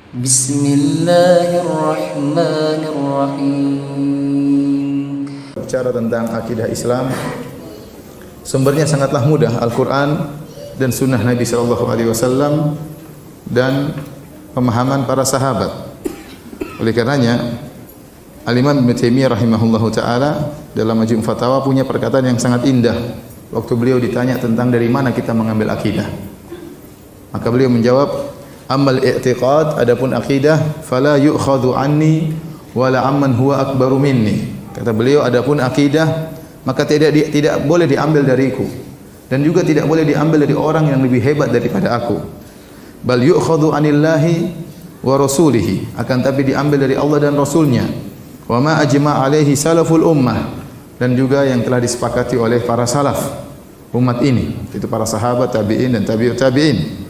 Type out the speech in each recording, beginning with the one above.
Bismillahirrahmanirrahim. Bicara tentang akidah Islam, sumbernya sangatlah mudah, Al-Quran dan Sunnah Nabi SAW dan pemahaman para sahabat. Oleh karenanya, Al-Imam Ibnu Taimiyah rahimahullahu taala dalam Majmu' Fatawa punya perkataan yang sangat indah. Waktu beliau ditanya tentang dari mana kita mengambil akidah, maka beliau menjawab, Amal i'tiqad, adapun akidah, fala yu'khadhu anni wala amman huwa akbaru minni. Kata beliau, adapun akidah maka tidak boleh diambil dariku dan juga tidak boleh diambil dari orang yang lebih hebat daripada aku. Bal yu'khadhu anillahi wa rasulihi, akan tapi diambil dari Allah dan Rasulnya. Wa ma ajma' alaihi salaful ummah, dan juga yang telah disepakati oleh para salaf umat ini, itu para sahabat, tabi'in dan tabi'ut tabi'in.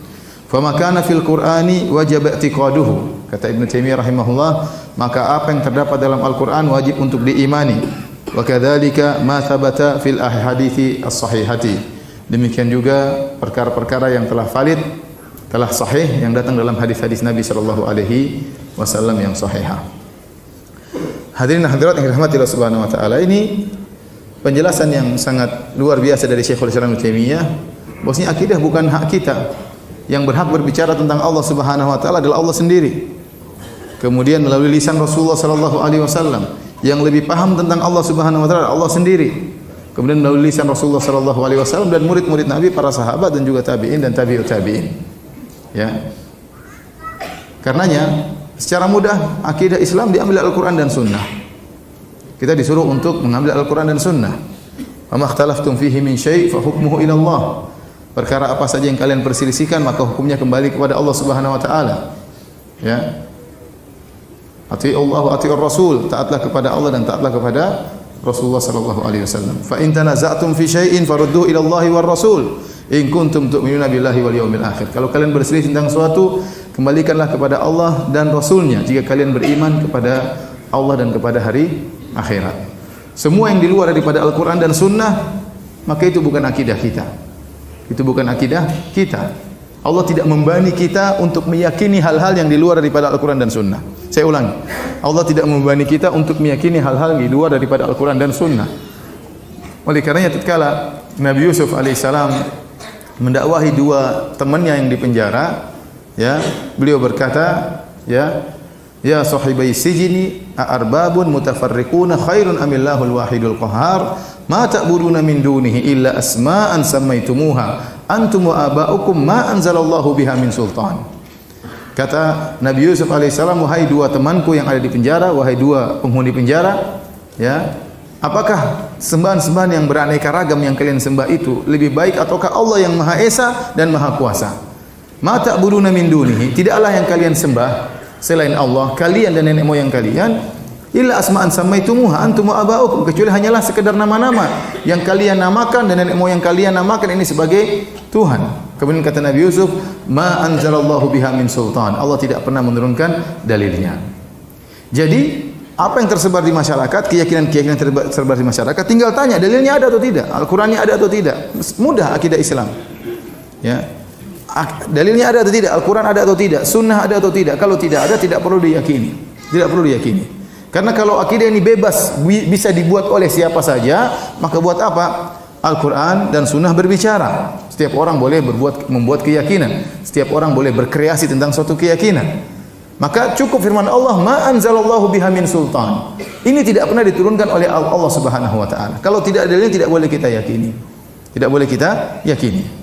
Fama kana fil Qur'ani wajib i'tiqaduhu. Kata Ibnu Taimiyah rahimahullah, maka apa yang terdapat dalam Al-Qur'an wajib untuk diimani. Wa kadzalika ma thabata fil ahadithi as-sahihati. Demikian juga perkara-perkara yang telah valid, telah sahih yang datang dalam hadis-hadis Nabi sallallahu alaihi wasallam yang sahihah. Hadirin hadirat yang dirahmati Allah Subhanahu wa taala, ini penjelasan yang sangat luar biasa dari Syekhul Islam Ibnu Taimiyah bahwasanya akidah bukan hak kita. Yang berhak berbicara tentang Allah Subhanahu wa taala adalah Allah sendiri. Kemudian melalui lisan Rasulullah sallallahu alaihi wasallam, yang lebih paham tentang Allah Subhanahu wa taala Allah sendiri. Kemudian melalui lisan Rasulullah sallallahu alaihi wasallam dan murid-murid Nabi, para sahabat dan juga tabi'in dan tabi'ut tabi'in. Ya. Karenanya secara mudah akidah Islam diambil dari Al-Qur'an dan Sunnah. Kita disuruh untuk mengambil Al-Qur'an dan Sunnah. Wa ma ikhtalaftum fihi min syai' fa hukmuhu ila Allah. Perkara apa saja yang kalian perselisihkan maka hukumnya kembali kepada Allah Subhanahu wa taala. Ya. Atii'u Allah wa atii'ur Rasul, taatlah kepada Allah dan taatlah kepada Rasulullah sallallahu alaihi wasallam. Fa in tanaza'tum fi syai'in farudduhu ila Allah war Rasul in kuntum tu'minuna billahi wal yawmil akhir. Kalau kalian berselisih tentang suatu, kembalikanlah kepada Allah dan Rasulnya jika kalian beriman kepada Allah dan kepada hari akhirat. Semua yang di luar daripada Al-Qur'an dan Sunnah, maka itu bukan akidah kita. Itu bukan akidah kita. Allah tidak membebani kita untuk meyakini hal-hal yang di luar daripada Al-Quran dan Sunnah. Saya ulangi, Allah tidak membebani kita untuk meyakini hal-hal yang di luar daripada Al-Quran dan Sunnah. Oleh karenanya tatkala Nabi Yusuf alaihissalam mendakwahi dua temannya yang di penjara, ya, beliau berkata, ya sahibai sijini a'arbabun mutafarriquna khairun amillahul wahidul qahhar ma ta'buduna min dunihi illa asma'an sammaitumuha antum wa aba'ukum ma anzalallahu biha min sultan. Kata Nabi Yusuf alaihissalam, wahai dua temanku yang ada di penjara, wahai dua penghuni penjara, ya, apakah sembahan-sembahan yang beraneka ragam yang kalian sembah itu lebih baik ataukah Allah yang Maha Esa dan Maha Kuasa? Ma ta'buduna min dunihi, tidaklah yang kalian sembah selain Allah, kalian dan nenek moyang kalian, illa asma'an sammaitumuha antum wa aba'ukum, kecuali hanyalah sekedar nama-nama yang kalian namakan dan nenek moyang kalian namakan ini sebagai Tuhan. Kemudian kata Nabi Yusuf, ma anzalallahu biha min sultan, Allah tidak pernah menurunkan dalilnya. Jadi apa yang tersebar di masyarakat, keyakinan-keyakinan tersebar di masyarakat, tinggal tanya dalilnya ada atau tidak, Al-Qur'annya ada atau tidak. Mudah akidah Islam. Ya. Dalilnya ada atau tidak, Al-Quran ada atau tidak, Sunnah ada atau tidak. Kalau tidak ada, tidak perlu diyakini. Tidak perlu diyakini. Karena kalau akidah ini bebas, bisa dibuat oleh siapa saja, maka buat apa? Al-Quran dan Sunnah berbicara. Setiap orang boleh membuat keyakinan. Setiap orang boleh berkreasi tentang suatu keyakinan. Maka cukup firman Allah, ma anzalallahu biha min sultan. Ini tidak pernah diturunkan oleh Allah Subhanahu wa taala. Kalau tidak ada dalilnya, tidak boleh kita yakini. Tidak boleh kita yakini.